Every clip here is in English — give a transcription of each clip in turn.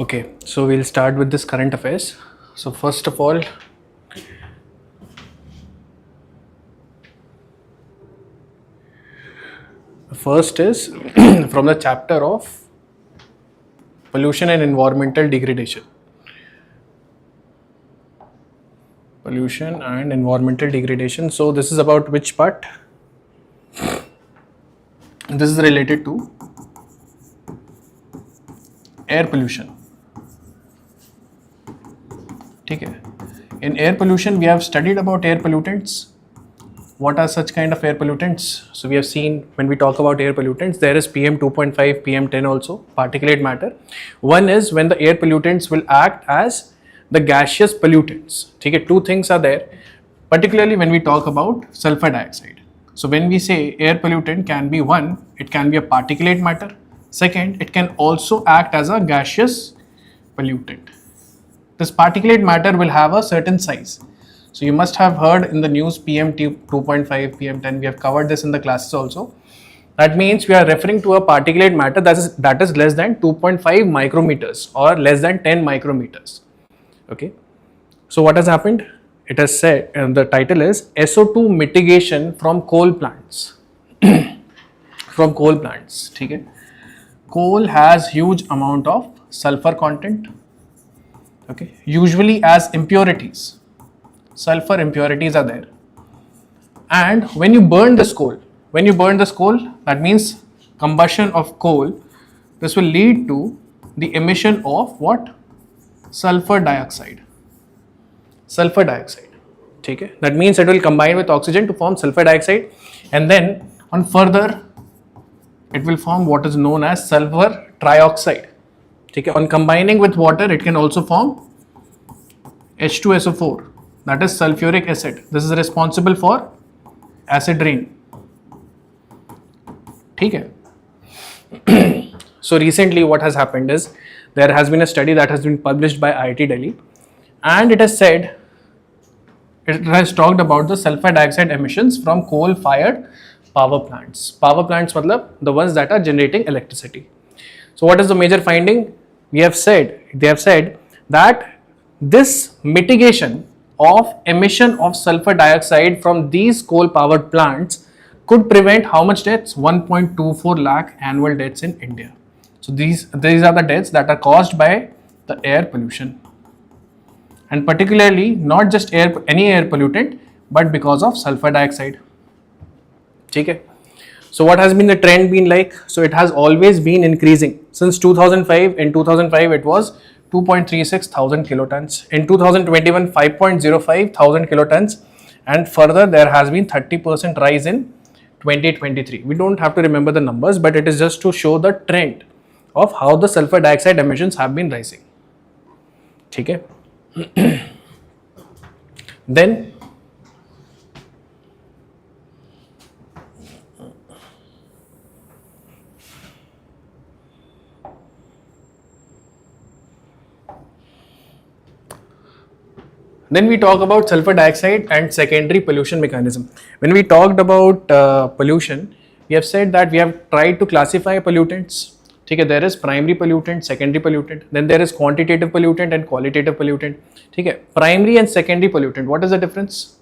Okay, so we'll start with this current affairs. So first of all, first is from the chapter of pollution and environmental degradation. Pollution and environmental degradation. So this is about which part? This is related to air pollution. Okay. In air pollution, we have studied about air pollutants. What are such kind of air pollutants? So we have seen when we talk about air pollutants, there is PM 2.5, PM 10 also, particulate matter. One is when the air pollutants will act as the gaseous pollutants. Okay, two things are there, particularly when we talk about sulfur dioxide. So when we say air pollutant can be one, it can be a particulate matter. Second, it can also act as a gaseous pollutant. This particulate matter will have a certain size. So you must have heard in the news PM 2.5, PM 10, we have covered this in the classes also. That means we are referring to a particulate matter that is less than 2.5 micrometers or less than 10 micrometers. Okay. So what has happened? It has said, and the title is SO2 mitigation from coal plants. From coal plants. Okay. Coal has huge amount of sulfur content. Okay. Usually as impurities. Sulfur impurities are there, and when you burn this coal, that means combustion of coal, this will lead to the emission of what? Sulfur dioxide. Okay. That means it will combine with oxygen to form sulfur dioxide, and then on further it will form what is known as sulfur trioxide. Okay. On combining with water, it can also form H2SO4. That is sulfuric acid. This is responsible for acid rain. Okay. So recently what has happened is there has been a study that has been published by IIT Delhi, and it has talked about the sulfur dioxide emissions from coal fired power plants. Power plants matlab the ones that are generating electricity. So what is the major finding? They have said that this mitigation of emission of sulfur dioxide from these coal powered plants could prevent how much deaths? 1.24 lakh annual deaths in India. So these are the deaths that are caused by the air pollution, and particularly not just any air pollutant, but because of sulfur dioxide. Okay. So what has been the trend been like? So it has always been increasing since 2005. In 2005 it was 2.36 thousand kilotons. In 2021, 5.05 thousand kilotons, and further there has been 30% rise in 2023. We don't have to remember the numbers, but it is just to show the trend of how the sulfur dioxide emissions have been rising. Okay. Then we talk about sulfur dioxide and secondary pollution mechanism. When we talked about pollution, we have said that we have tried to classify pollutants. Okay, there is primary pollutant, secondary pollutant, then there is quantitative pollutant and qualitative pollutant. Okay, primary and secondary pollutant, what is the difference?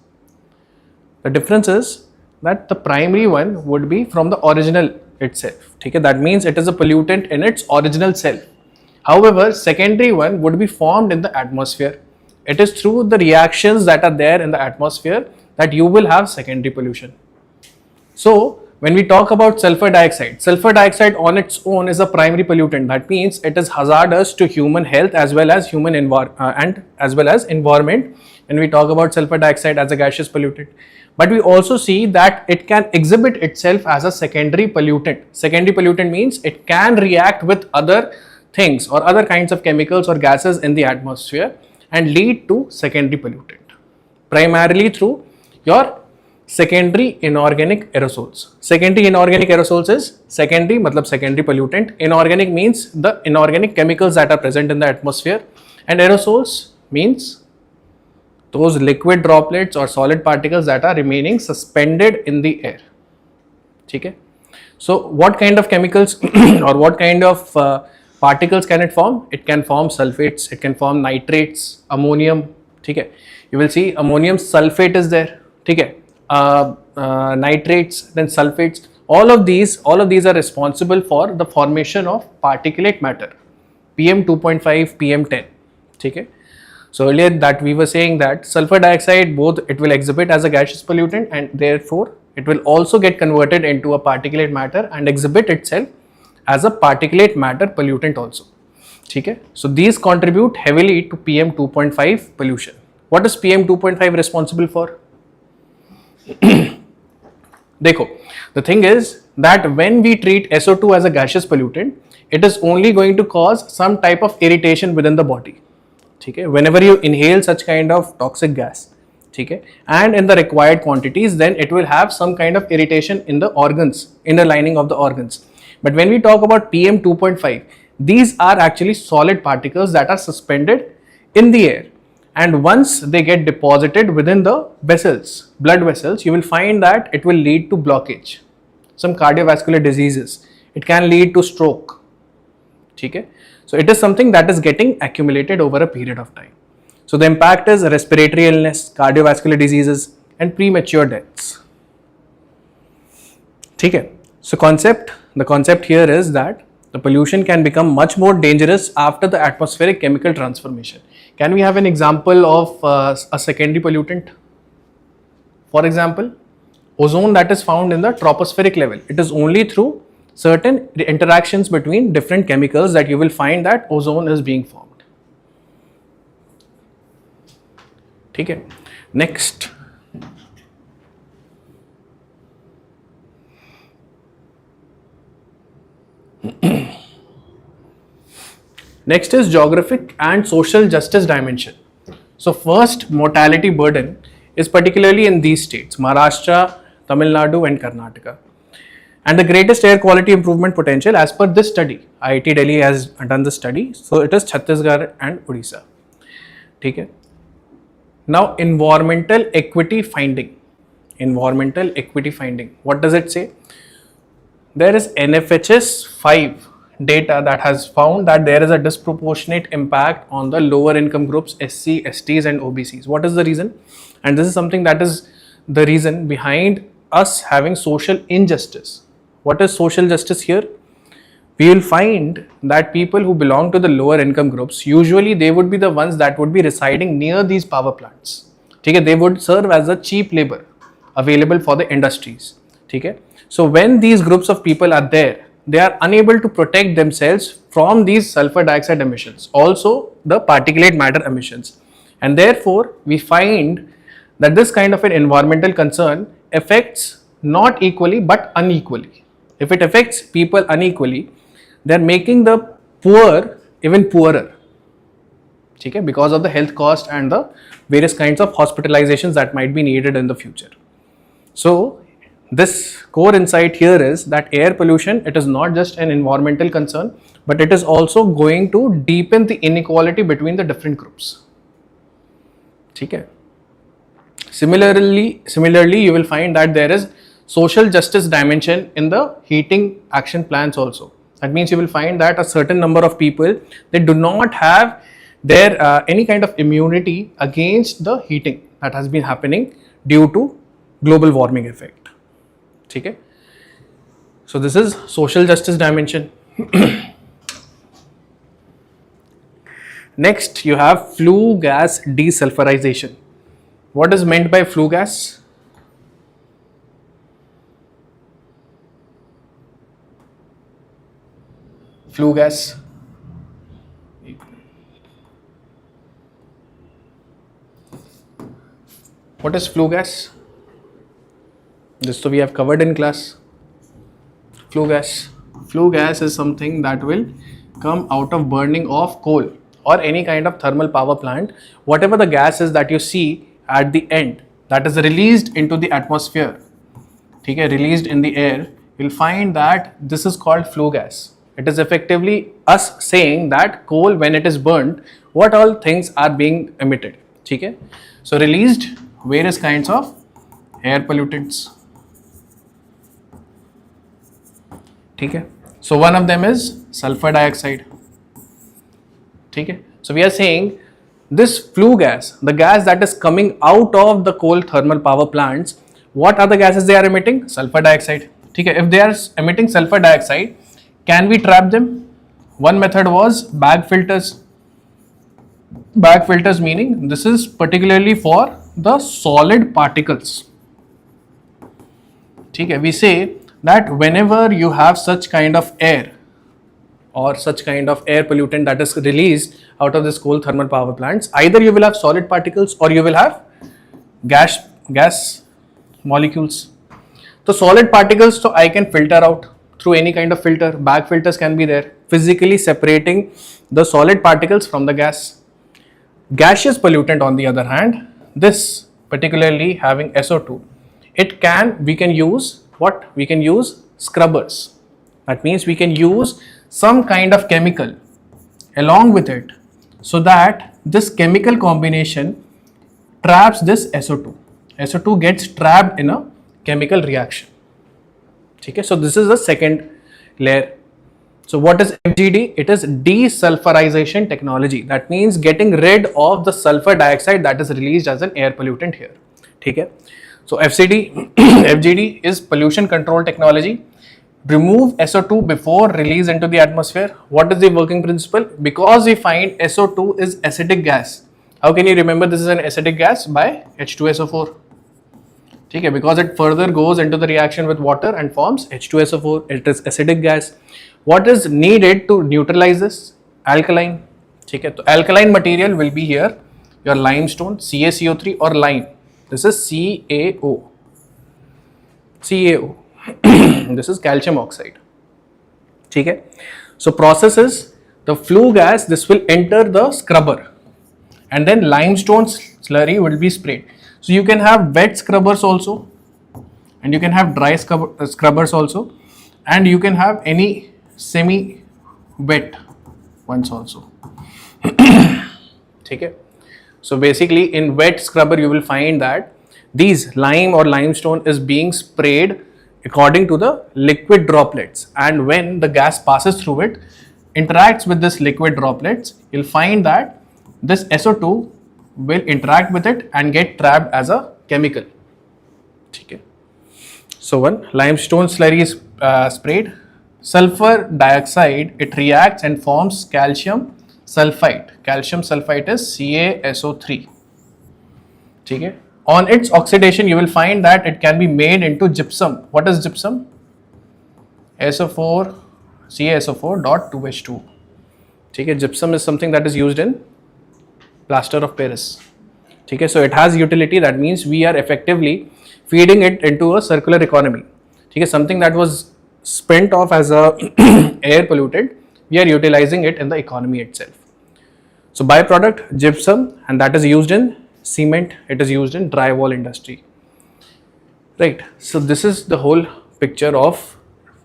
The difference is that the primary one would be from the original itself. Okay, that means it is a pollutant in its original self. However, secondary one would be formed in the atmosphere. It is through the reactions that are there in the atmosphere that you will have secondary pollution. So when we talk about sulfur dioxide on its own is a primary pollutant. That means it is hazardous to human health as well as environment. When we talk about sulfur dioxide as a gaseous pollutant, but we also see that it can exhibit itself as a secondary pollutant. Secondary pollutant means it can react with other things or other kinds of chemicals or gases in the atmosphere and lead to secondary pollutant, primarily through your secondary inorganic aerosols. Secondary inorganic aerosols is secondary pollutant. Inorganic means the inorganic chemicals that are present in the atmosphere, and aerosols means those liquid droplets or solid particles that are remaining suspended in the air. Okay? So what kind of chemicals or what kind of particles can it form? It can form sulfates, it can form nitrates, ammonium. Okay, you will see ammonium sulfate is there. Okay, nitrates, then sulfates. All of these are responsible for the formation of particulate matter, PM 2.5, PM 10. Okay. So earlier that we were saying that sulfur dioxide, both it will exhibit as a gaseous pollutant and therefore it will also get converted into a particulate matter and exhibit itself as a particulate matter pollutant also. Okay. So these contribute heavily to PM 2.5 pollution. What is PM 2.5 responsible for? Dekho, the thing is that when we treat SO2 as a gaseous pollutant, it is only going to cause some type of irritation within the body. Okay, whenever you inhale such kind of toxic gas, okay, and in the required quantities, then it will have some kind of irritation in the organs, inner lining of the organs. But when we talk about PM 2.5, these are actually solid particles that are suspended in the air, and once they get deposited within the vessels, blood vessels, you will find that it will lead to blockage, some cardiovascular diseases. It can lead to stroke. Okay. So it is something that is getting accumulated over a period of time. So the impact is respiratory illness, cardiovascular diseases and premature deaths. Okay. So the concept here is that the pollution can become much more dangerous after the atmospheric chemical transformation. Can we have an example of a secondary pollutant? For example, ozone that is found in the tropospheric level. It is only through certain interactions between different chemicals that you will find that ozone is being formed. Okay. Next. Next is geographic and social justice dimension. So first, mortality burden is particularly in these states, Maharashtra, Tamil Nadu and Karnataka. And the greatest air quality improvement potential as per this study, IIT Delhi has done the study, so it is Chhattisgarh and Odisha. Okay. Now environmental equity finding. What does it say? There is NFHS 5 data that has found that there is a disproportionate impact on the lower income groups, SC, STs and OBCs. What is the reason? And this is something that is the reason behind us having social injustice. What is social justice here? We will find that people who belong to the lower income groups, usually they would be the ones that would be residing near these power plants. Okay? They would serve as a cheap labor available for the industries. Okay? So when these groups of people are there, they are unable to protect themselves from these sulfur dioxide emissions, also the particulate matter emissions. And therefore, we find that this kind of an environmental concern affects not equally but unequally. If it affects people unequally, they are making the poor even poorer. Okay? Because of the health cost and the various kinds of hospitalizations that might be needed in the future. So this core insight here is that air pollution, it is not just an environmental concern, but it is also going to deepen the inequality between the different groups. Okay? Similarly, you will find that there is social justice dimension in the heating action plans also. That means you will find that a certain number of people, they do not have their any kind of immunity against the heating that has been happening due to global warming effect. Okay? So this is social justice dimension. Next, you have flue gas desulfurization. What is meant by flue gas? Flue gas. What is flue gas? This so we have covered in class. Flue gas. Flue gas is something that will come out of burning of coal or any kind of thermal power plant. Whatever the gas is that you see at the end, that is released into the atmosphere, okay, released in the air, you'll find that this is called flue gas. It is effectively us saying that coal, when it is burnt, what all things are being emitted. Okay? So released various kinds of air pollutants. ठीक है. So one of them is sulfur dioxide. ठीक है. So we are saying this flue gas, the gas that is coming out of the coal thermal power plants, what are the gases they are emitting? Sulfur dioxide. ठीक है. If they are emitting sulfur dioxide, can we trap them? One method was bag filters. Bag filters meaning this is particularly for the solid particles. ठीक है. We say that whenever you have such kind of air or such kind of air pollutant that is released out of this coal thermal power plants, either you will have solid particles or you will have gas molecules. So solid particles, so I can filter out through any kind of filter. Bag filters can be there, physically separating the solid particles from the gas. Gaseous pollutant on the other hand, this particularly having SO2, we can use what? We can use scrubbers. That means we can use some kind of chemical along with it so that this chemical combination traps this SO2. SO2 gets trapped in a chemical reaction. Okay, so this is the second layer. So what is FGD? It is desulfurization technology. That means getting rid of the sulfur dioxide that is released as an air pollutant here. Okay, so FGD is pollution control technology. Remove SO2 before release into the atmosphere. What is the working principle? Because we find SO2 is acidic gas. How can you remember this is an acidic gas? By H2SO4. Okay, because it further goes into the reaction with water and forms H2SO4. It is acidic gas. What is needed to neutralize this? Alkaline. Okay, so alkaline material will be here your limestone, CaCO3 or lime. This is CaO. This is calcium oxide. Okay, so process is the flue gas, this will enter the scrubber and then limestone slurry will be sprayed. So you can have wet scrubbers also and you can have dry scrubbers also, and you can have any semi wet ones also. Okay, so basically in wet scrubber you will find that these lime or limestone is being sprayed according to the liquid droplets, and when the gas passes through it, interacts with this liquid droplets, you'll find that this SO2 will interact with it and get trapped as a chemical. Okay. So one limestone slurry is sprayed. Sulfur dioxide, it reacts and forms calcium sulfite. Calcium sulfite is CaSO3. Okay. On its oxidation, you will find that it can be made into gypsum. What is gypsum? SO4, CaSO4.2H2. Okay. Gypsum is something that is used in plaster of Paris. Okay. So it has utility. That means we are effectively feeding it into a circular economy. Okay. Something that was spent off as a air pollutant, we are utilizing it in the economy itself. So byproduct gypsum, and that is used in cement, it is used in drywall industry. Right. So this is the whole picture of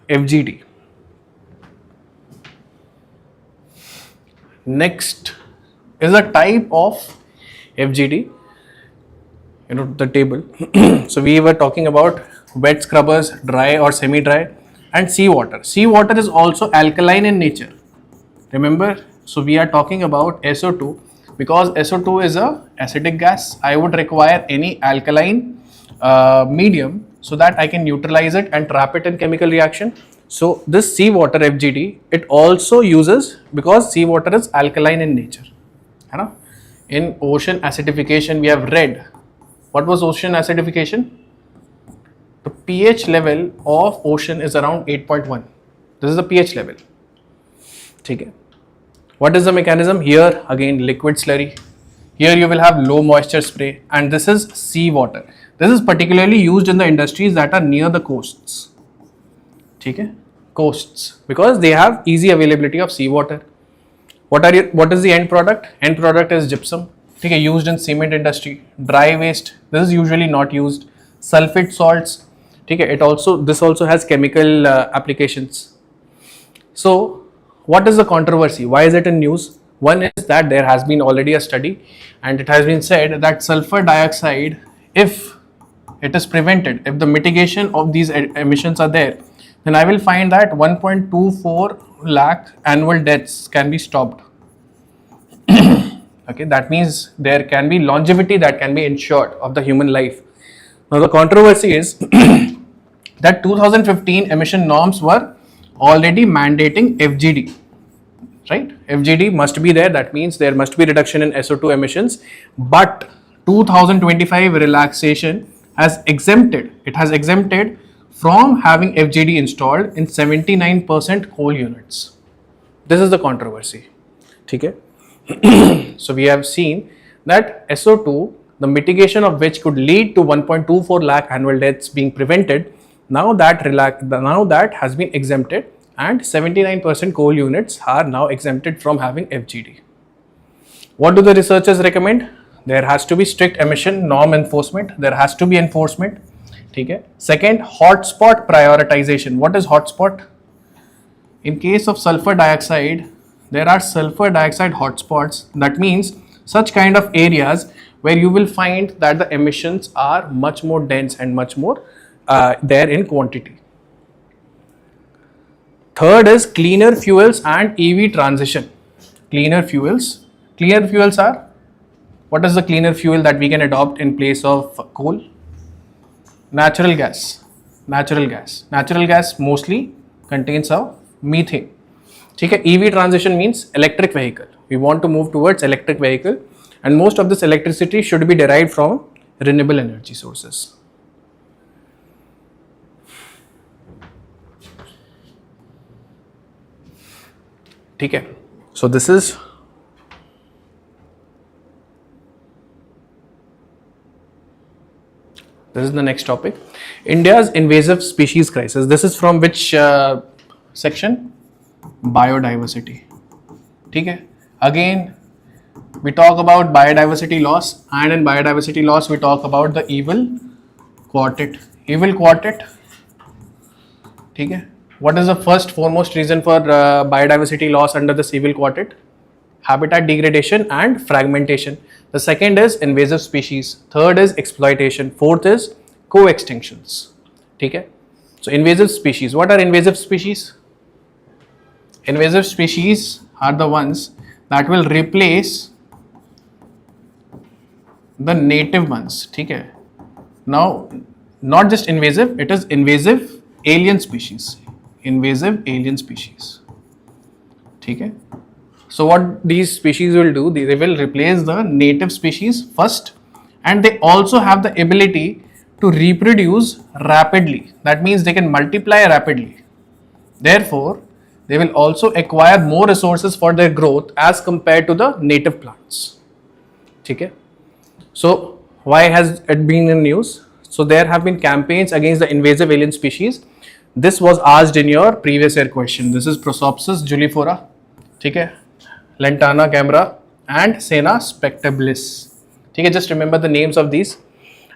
FGD. Next is a type of FGD, the table. So we were talking about wet scrubbers, dry or semi-dry, and seawater. Seawater is also alkaline in nature. Remember, so we are talking about SO2. Because SO2 is a acidic gas, I would require any alkaline medium so that I can neutralize it and trap it in chemical reaction. So this seawater FGD, it also uses, because seawater is alkaline in nature. In ocean acidification, we have read. What was ocean acidification? The pH level of ocean is around 8.1. This is the pH level. Okay. What is the mechanism? Here again liquid slurry. Here you will have low moisture spray, and this is seawater. This is particularly used in the industries that are near the coasts. Okay? Coasts, because they have easy availability of seawater. What is the end product? End product is gypsum. Okay, used in cement industry. Dry waste, this is usually not used. Sulfate salts. Okay, this also has chemical applications. So what is the controversy? Why is it in news? One is that there has been already a study, and it has been said that sulfur dioxide, if it is prevented, if the mitigation of these emissions are there, then I will find that 1.24 lakh annual deaths can be stopped. Okay, that means there can be longevity that can be ensured of the human life. Now the controversy is that 2015 emission norms were already mandating FGD, right? FGD must be there, that means there must be reduction in SO2 emissions, but 2025 relaxation has exempted, it has exempted from having FGD installed in 79% coal units. This is the controversy. Okay? So we have seen that SO2, the mitigation of which could lead to 1.24 lakh annual deaths being prevented, now that has been exempted, and 79% coal units are now exempted from having FGD. What do the researchers recommend? There has to be strict emission norm enforcement. There has to be enforcement. Okay. Second, hotspot prioritization. What is hotspot? In case of sulfur dioxide, there are sulfur dioxide hotspots. That means such kind of areas where you will find that the emissions are much more dense and much more there in quantity. Third is cleaner fuels and EV transition. Cleaner fuels are, what is the cleaner fuel that we can adopt in place of coal? Natural gas. Natural gas mostly contains a methane. Okay, EV transition means electric vehicle. We want to move towards electric vehicle, and most of this electricity should be derived from renewable energy sources. Okay, so this is the next topic. India's invasive species crisis. This is from which section? Biodiversity. Okay. Again, we talk about biodiversity loss, and in biodiversity loss, we talk about the evil quartet. Okay. What is the first foremost reason for biodiversity loss under this evil quartet? Habitat degradation and fragmentation. The second is invasive species. Third is exploitation. Fourth is co-extinctions. Okay. So invasive species. What are invasive species? Invasive species are the ones that will replace the native ones. Okay. Now, not just invasive, it is invasive alien species. Invasive alien species. Okay. So what these species will do, they will replace the native species first, and they also have the ability to reproduce rapidly. That means they can multiply rapidly. Therefore, they will also acquire more resources for their growth as compared to the native plants. Okay. So why has it been in news? So there have been campaigns against the invasive alien species. This was asked in your previous year question. This is Prosopis julifera, okay, Lantana camera, and Sena spectabilis. Okay, just remember the names of these,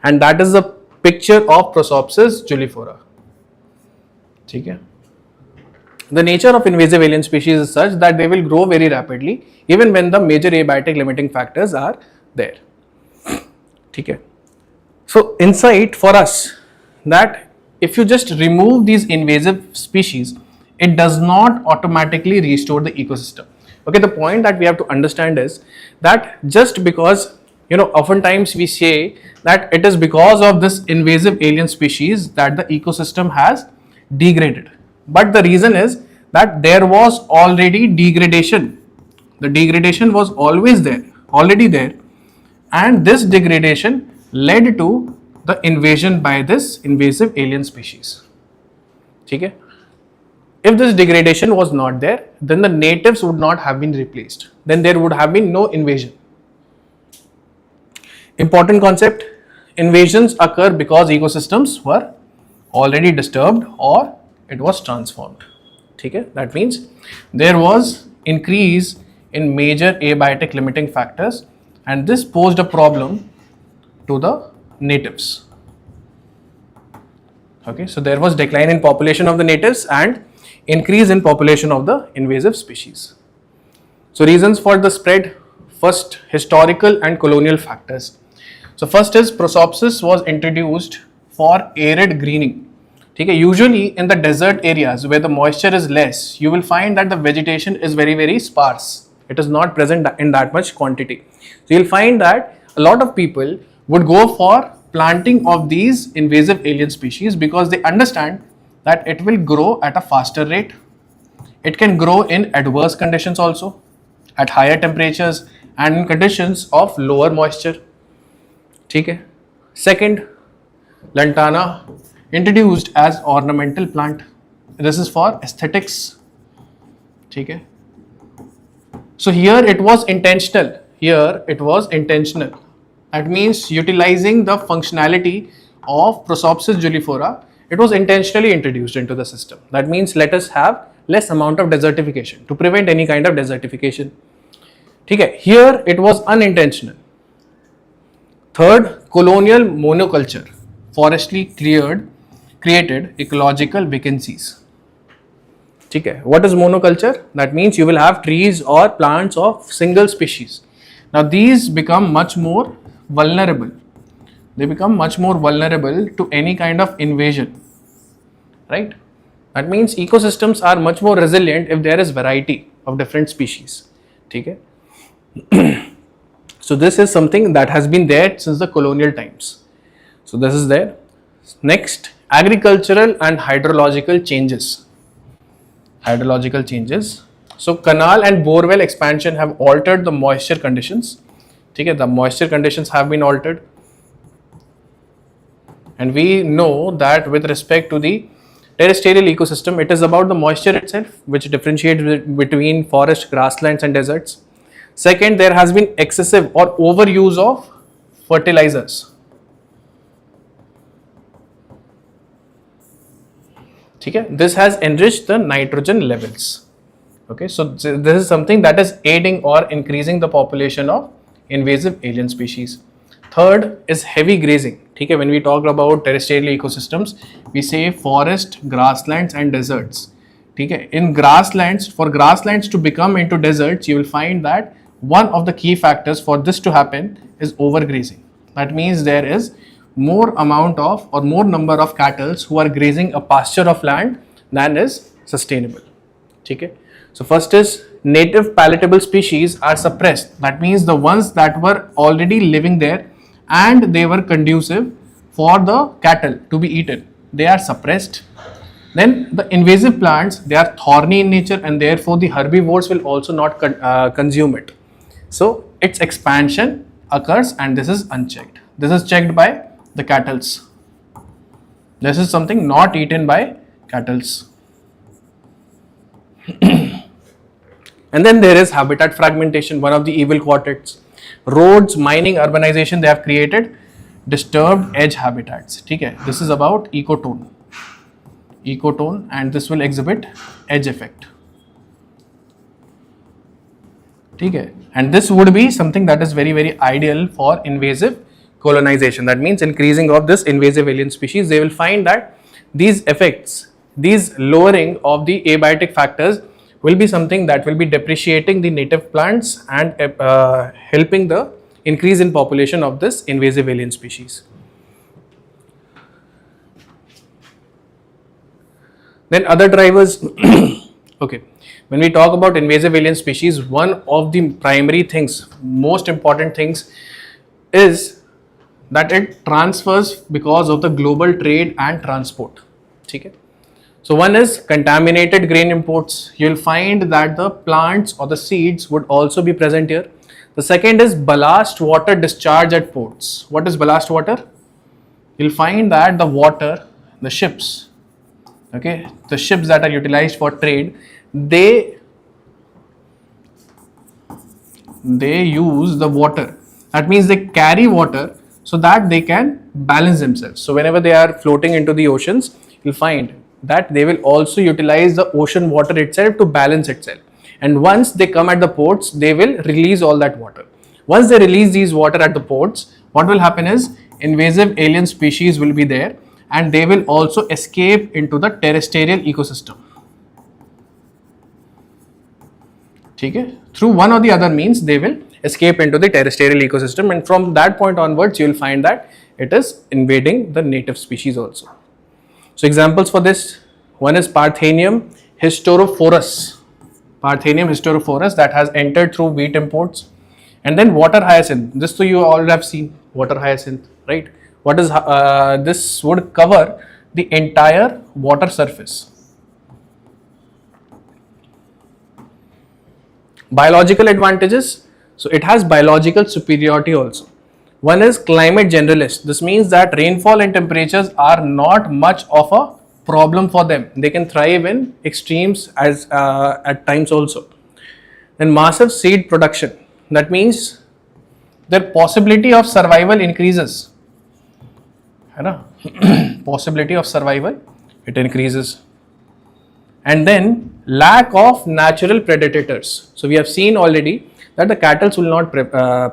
and that is the picture of Prosopis julifera. Okay. The nature of invasive alien species is such that they will grow very rapidly even when the major abiotic limiting factors are there. Okay. So insight for us that if you just remove these invasive species, it does not automatically restore the ecosystem. Okay, the point that we have to understand is that just because, oftentimes we say that it is because of this invasive alien species that the ecosystem has degraded. But the reason is that there was already degradation. The degradation was already there, and this degradation led to the invasion by this invasive alien species. Okay? If this degradation was not there, then the natives would not have been replaced. Then there would have been no invasion. Important concept, invasions occur because ecosystems were already disturbed or it was transformed. Okay? That means there was increase in major abiotic limiting factors, and this posed a problem to the natives. Okay, so there was decline in population of the natives and increase in population of the invasive species. So reasons for the spread, first historical and colonial factors. So first is Prosopis was introduced for arid greening. ठीक है. Usually in the desert areas where the moisture is less, you will find that the vegetation is very, very sparse. It is not present in that much quantity. So you'll find that a lot of people would go for planting of these invasive alien species because they understand that it will grow at a faster rate. It can grow in adverse conditions also, at higher temperatures and in conditions of lower moisture. ठीक है. Second, lantana, introduced as ornamental plant. This is for aesthetics. ठीक है. So here it was intentional. Here it was intentional. That means utilizing the functionality of Prosopis juliflora, it was intentionally introduced into the system. That means let us have less amount of desertification to prevent any kind of desertification. ठीक है. Here it was unintentional. Third, colonial monoculture, forestry created ecological vacancies. ठीक है. What is monoculture? That means you will have trees or plants of single species. Now these become much more vulnerable. They become much more vulnerable to any kind of invasion, right? That means ecosystems are much more resilient if there is variety of different species. ठीक है. So this is something that has been there since the colonial times. So this is there. Next, agricultural and hydrological changes. Hydrological changes. So canal and borewell expansion have altered the moisture conditions. ठीक है. The moisture conditions have been altered. And we know that with respect to the terrestrial ecosystem, it is about the moisture itself which differentiates between forest, grasslands and deserts. Second, there has been excessive or overuse of fertilizers. ठीक है. This has enriched the nitrogen levels. Okay, so this is something that is aiding or increasing the population of invasive alien species. Third is heavy grazing. ठीक है. When we talk about terrestrial ecosystems, we say forest, grasslands and deserts. ठीक है. In grasslands, for grasslands to become into deserts, you will find that one of the key factors for this to happen is overgrazing. That means there is more amount of or more number of cattle who are grazing a pasture of land than is sustainable. ठीक है. So first is native palatable species are suppressed. That means the ones that were already living there and they were conducive for the cattle to be eaten, they are suppressed. Then the invasive plants, they are thorny in nature and therefore the herbivores will also not consume it. So its expansion occurs and this is unchecked. This is checked by the cattles. This is something not eaten by cattles. And then there is habitat fragmentation, one of the evil quartets. Roads, mining, urbanization, they have created disturbed edge habitats. ठीक है. This is about ecotone. Ecotone, and this will exhibit edge effect. ठीक है. And this would be something that is very, very ideal for invasive colonization. That means increasing of this invasive alien species. They will find that these effects, these lowering of the abiotic factors will be something that will be depreciating the native plants and helping the increase in population of this invasive alien species. Then other drivers. Okay, when we talk about invasive alien species, one of the primary things, most important things is that it transfers because of the global trade and transport. ठीक है. So one is contaminated grain imports. You will find that the plants or the seeds would also be present here. The second is ballast water discharge at ports. What is ballast water? You will find that the water, the ships, okay, the ships that are utilized for trade, they use the water. That means they carry water so that they can balance themselves. So whenever they are floating into the oceans, you'll find that they will also utilize the ocean water itself to balance itself. And once they come at the ports, they will release all that water. Once they release these water at the ports, what will happen is invasive alien species will be there and they will also escape into the terrestrial ecosystem. ठीक है. Through one or the other means, they will escape into the terrestrial ecosystem, and from that point onwards, you will find that it is invading the native species also. So examples for this, one is Parthenium hysterophorus. Parthenium hysterophorus that has entered through wheat imports. And then water hyacinth. This so you all have seen water hyacinth, right? What is this would cover the entire water surface. Biological advantages. So it has biological superiority also. One is climate generalist. This means that rainfall and temperatures are not much of a problem for them. They can thrive in extremes as at times also. Then massive seed production. That means their possibility of survival increases. Possibility of survival, it increases. And then lack of natural predators. So we have seen already that the cattle will not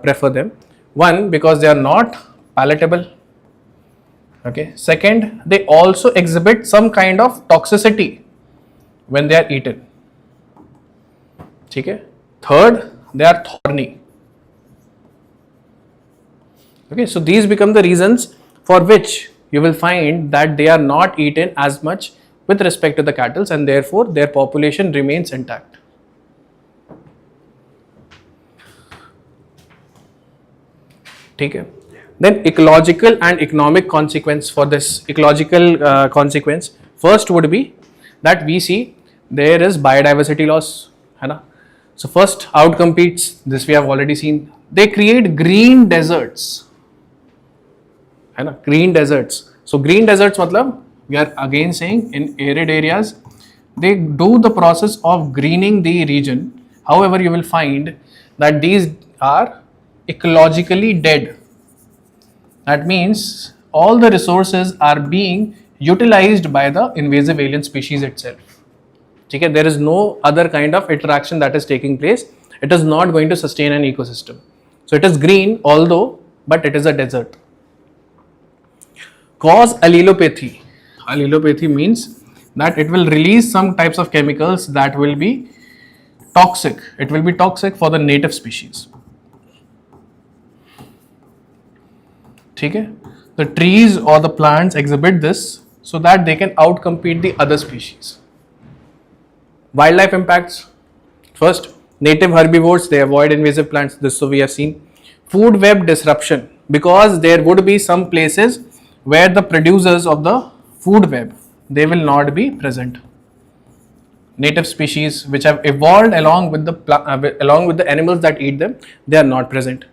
prefer them. One, because they are not palatable. Okay. Second, they also exhibit some kind of toxicity when they are eaten. Okay. Third, they are thorny. Okay. So these become the reasons for which you will find that they are not eaten as much with respect to the cattle, and therefore their population remains intact. Okay. Then ecological and economic consequence for this. Ecological consequence first would be that we see there is biodiversity loss. So first outcompetes, this we have already seen. They create green deserts. Green deserts. So green deserts matlab, we are again saying in arid areas, they do the process of greening the region. However, you will find that these are ecologically dead. That means all the resources are being utilized by the invasive alien species itself. Okay? There is no other kind of interaction that is taking place. It is not going to sustain an ecosystem. So it is green, although, but it is a desert. Cause allelopathy. Allelopathy means that it will release some types of chemicals that will be toxic. It will be toxic for the native species. Okay? The trees or the plants exhibit this so that they can outcompete the other species. Wildlife impacts. First, native herbivores, they avoid invasive plants. This so we have seen. Food web disruption, because there would be some places where the producers of the food web, they will not be present. Native species which have evolved along with the animals that eat them, they are not present.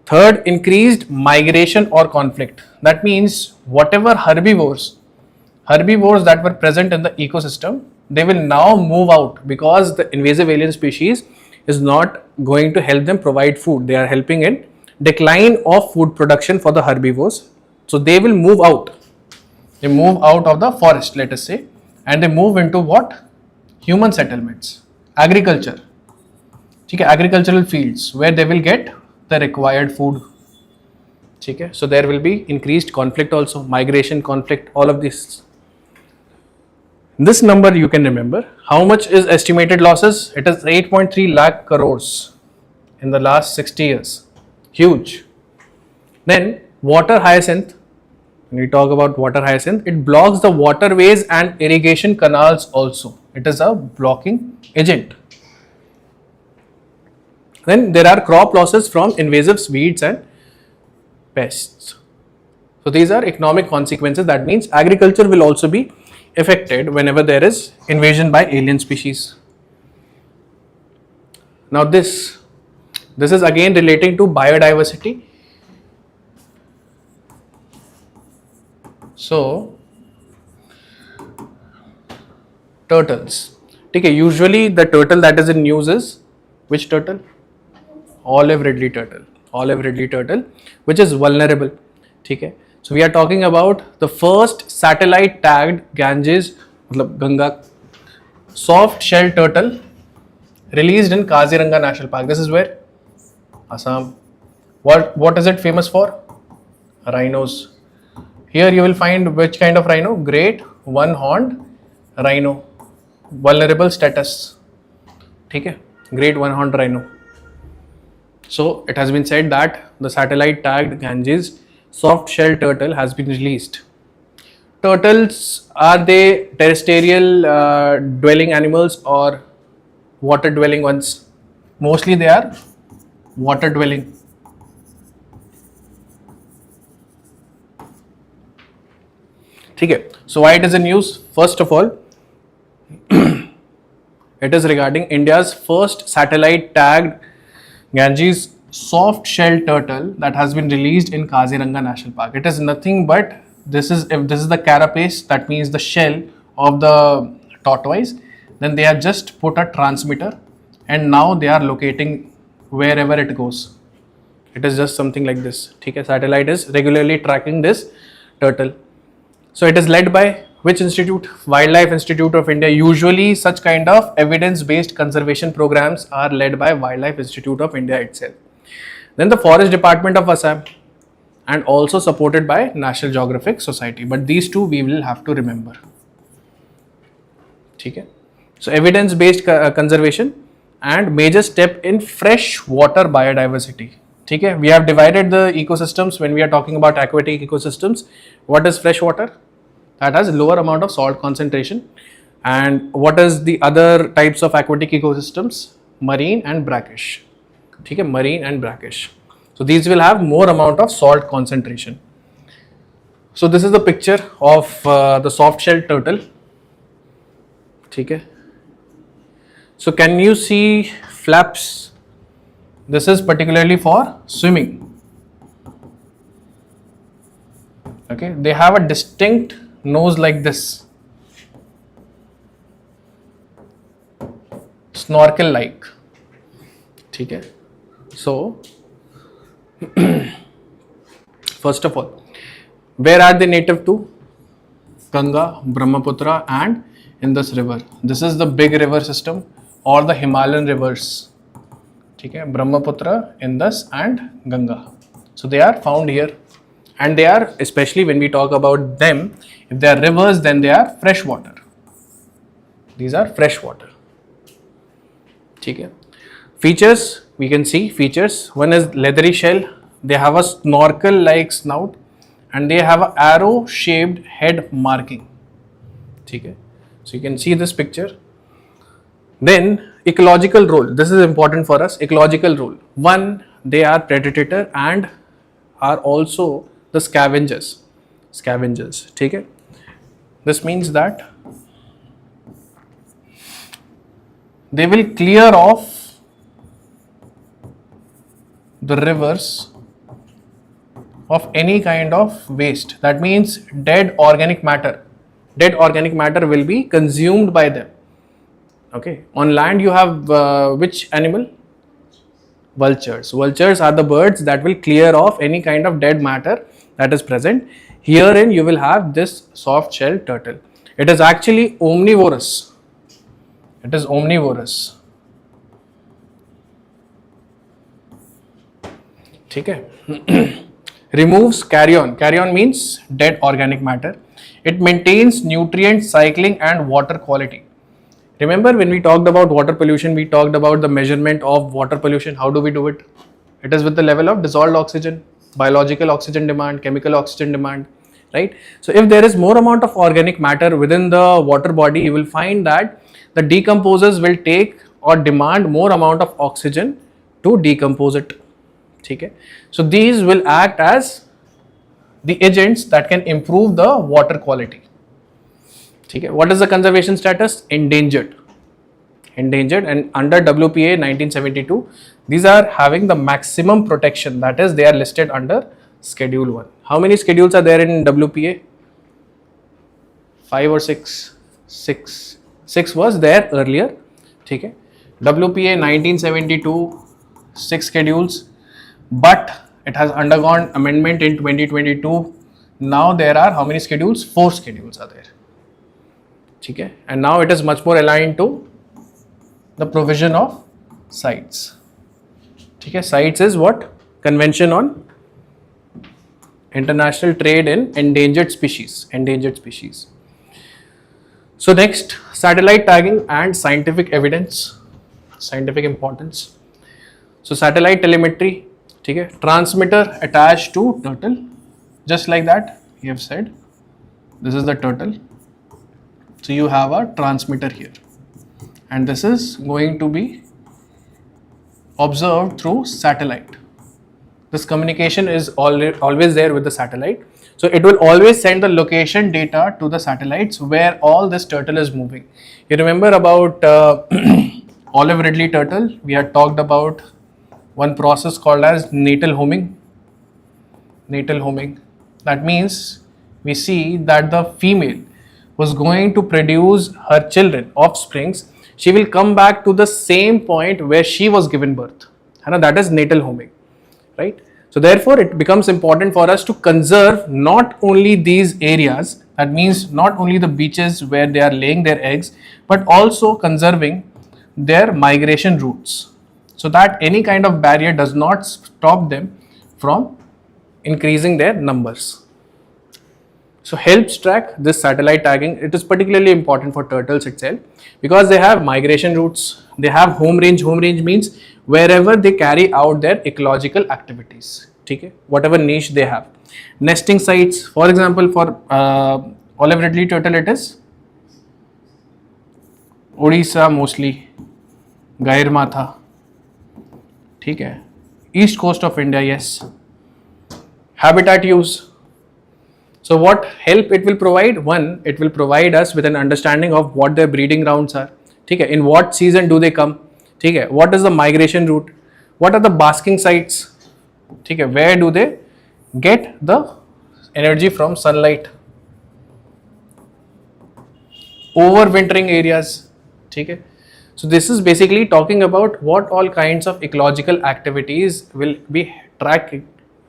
Third, increased migration or conflict. That means whatever herbivores that were present in the ecosystem, they will now move out because the invasive alien species is not going to help them provide food. They are helping in decline of food production for the herbivores. So they will move out. They move out of the forest, let us say, and they move into what? Human settlements, agriculture. Okay, agricultural fields where they will get the required food. Okay, so there will be increased conflict also, migration, conflict, all of this. This number you can remember. How much is estimated losses? It is 8.3 lakh crores in the last 60 years. Huge. Then water hyacinth. When we talk about water hyacinth, it blocks the waterways and irrigation canals also. It is a blocking agent. Then there are crop losses from invasive weeds and pests. So these are economic consequences. That means agriculture will also be affected whenever there is invasion by alien species. Now this is again relating to biodiversity. So turtles. Okay, usually the turtle that is in news is which turtle? Olive ridley turtle. Olive ridley turtle, which is vulnerable. Okay. So we are talking about the first satellite tagged Ganges, Ganga, soft shell turtle released in Kaziranga National Park. This is where? Assam. What is it famous for? Rhinos. Here you will find which kind of rhino? Great one-horned rhino. Vulnerable status. Okay. Great one-horned rhino. So it has been said that the satellite tagged Ganges soft shell turtle has been released. turtles, are they terrestrial dwelling animals or water dwelling ones? Mostly they are water dwelling. Okay, so why it is in use? First of all, it is regarding India's first satellite tagged Ganges soft shell turtle that has been released in Kaziranga National Park. It is nothing but if this is the carapace, that means the shell of the tortoise, then they have just put a transmitter and now they are locating wherever it goes. It is just something like this. Okay, satellite is regularly tracking this turtle. So it is led by which institute? Wildlife Institute of India. Usually such kind of evidence-based conservation programs are led by Wildlife Institute of India itself. Then the Forest Department of Assam, and also supported by National Geographic Society. But these two we will have to remember. Okay. So evidence-based conservation and major step in freshwater biodiversity. Okay. We have divided the ecosystems when we are talking about aquatic ecosystems. What is freshwater? That has lower amount of salt concentration. And what is the other types of aquatic ecosystems? Marine and brackish. Okay, marine and brackish. So these will have more amount of salt concentration. So this is the picture of the soft shell turtle. Okay. So can you see flaps? This is particularly for swimming. Okay, they have a distinct nose like this, snorkel like. Okay. So first of all, where are they native to? Ganga, Brahmaputra and Indus river. This is the big river system or the Himalayan rivers. Okay, Brahmaputra, Indus and Ganga. So they are found here, and they are, especially when we talk about them, if they are rivers, then they are freshwater. These are freshwater. Okay. Features, we can see features. One is leathery shell. They have a snorkel like snout and they have an arrow shaped head marking. Okay. So you can see this picture. Then ecological role. This is important for us. Ecological role. One, they are predator and are also the scavengers. Okay. This means that they will clear off the rivers of any kind of waste. That means dead organic matter. Dead organic matter will be consumed by them. Okay. On land you have which animal? Vultures. Vultures are the birds that will clear off any kind of dead matter that is present. Herein you will have this soft shell turtle. It is actually omnivorous. It is omnivorous. Okay. Removes carrion. Carrion means dead organic matter. It maintains nutrient cycling and water quality. Remember when we talked about water pollution, we talked about the measurement of water pollution. How do we do it? It is with the level of dissolved oxygen, biological oxygen demand, chemical oxygen demand, right? So if there is more amount of organic matter within the water body, you will find that the decomposers will take or demand more amount of oxygen to decompose it. Okay. So these will act as the agents that can improve the water quality. Okay. What is the conservation status? Endangered. Endangered, and under WPA 1972, these are having the maximum protection. That is, they are listed under Schedule 1. How many schedules are there in WPA? 5 or 6? 6. 6 was there earlier. Okay. WPA 1972, 6 schedules. But it has undergone amendment in 2022. Now there are how many schedules? 4 schedules are there. Okay. And now it is much more aligned to the provision of CITES. Okay. CITES is what? Convention on International Trade in Endangered Species. Endangered species. So next, satellite tagging and scientific evidence. Scientific importance. So satellite telemetry. Okay. Transmitter attached to turtle, just like that we have said. This is the turtle. So you have a transmitter here, and this is going to be observed through satellite. This communication is always there with the satellite. So it will always send the location data to the satellites where all this turtle is moving. You remember about olive ridley turtle? We had talked about one process called as natal homing. Natal homing. That means we see that the female was going to produce her children, offsprings. She will come back to the same point where she was given birth. And that is natal homing, right? So therefore, it becomes important for us to conserve not only these areas, that means not only the beaches where they are laying their eggs, but also conserving their migration routes, so that any kind of barrier does not stop them from increasing their numbers. So helps track this satellite tagging. It is particularly important for turtles itself because they have migration routes, they have home range. Home range means wherever they carry out their ecological activities, okay? Whatever niche they have. Nesting sites, for example, for olive ridley turtle, it is Odisha mostly, Gairmatha, okay? East coast of India, yes. Habitat use. So what help it will provide? One, it will provide us with an understanding of what their breeding grounds are. Okay, in what season do they come? Okay, what is the migration route? What are the basking sites? Okay, where do they get the energy from sunlight? Overwintering areas. Okay, so this is basically talking about what all kinds of ecological activities will be tracked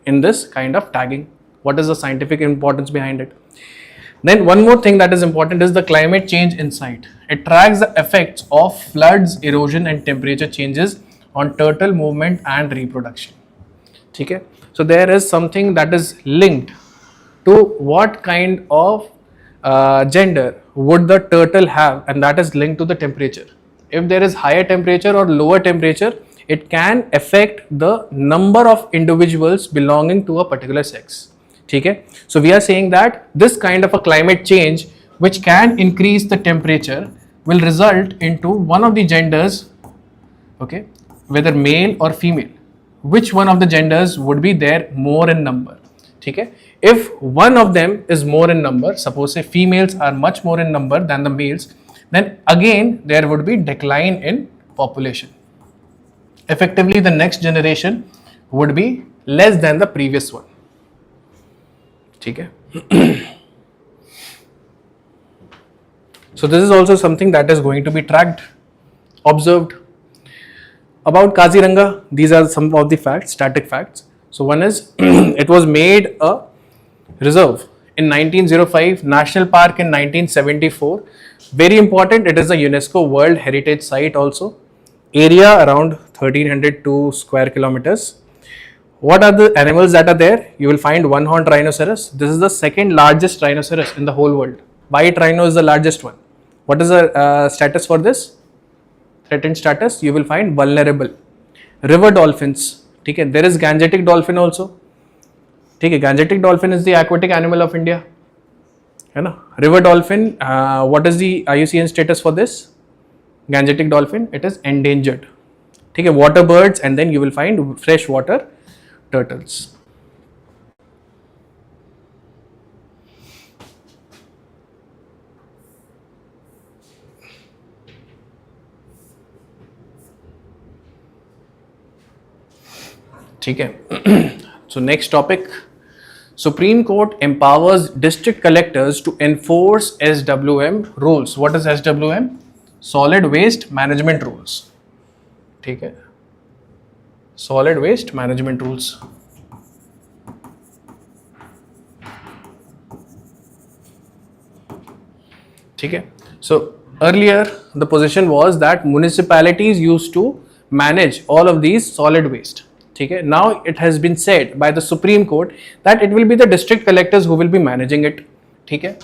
in this kind of tagging. What is the scientific importance behind it? Then one more thing that is important is the climate change insight. It tracks the effects of floods, erosion and temperature changes on turtle movement and reproduction. Okay? So there is something that is linked to what kind of gender would the turtle have, and that is linked to the temperature. If there is higher temperature or lower temperature, it can affect the number of individuals belonging to a particular sex. Okay? So we are saying that this kind of a climate change which can increase the temperature will result into one of the genders, okay, whether male or female, which one of the genders would be there more in number. Okay? If one of them is more in number, suppose say females are much more in number than the males, then again there would be decline in population. Effectively the next generation would be less than the previous one. Okay. So this is also something that is going to be tracked, observed. About Kaziranga, these are some of the facts, static facts. So one is it was made a reserve in 1905, national park in 1974. Very important, it is a UNESCO World Heritage Site also. Area around 1302 square kilometers. What are the animals that are there? You will find one-horned rhinoceros. This is the second largest rhinoceros in the whole world. White rhino is the largest one. What is the status for this? Threatened status. You will find vulnerable. River dolphins. Okay. There is Gangetic dolphin also. Okay. Gangetic dolphin is the aquatic animal of India. River dolphin. What is the IUCN status for this? Gangetic dolphin. It is endangered. Okay. Water birds, and then you will find freshwater turtles. Okay. So next topic, Supreme Court empowers district collectors to enforce SWM rules. What is SWM? Solid Waste Management Rules. Okay. Solid Waste Management Rules. Okay. So earlier the position was that municipalities used to manage all of these solid waste. Okay. Now it has been said by the Supreme Court that it will be the district collectors who will be managing it. Okay.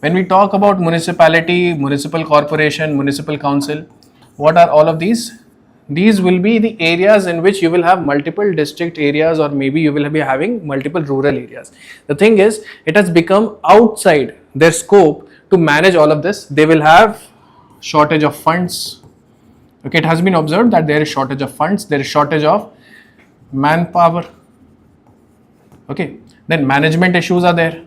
When we talk about municipality, municipal corporation, municipal council, what are all of these? These will be the areas in which you will have multiple district areas, or maybe you will be having multiple rural areas. The thing is, it has become outside their scope to manage all of this. They will have shortage of funds. Okay, it has been observed that there is shortage of funds, there is shortage of manpower. Okay, then management issues are there.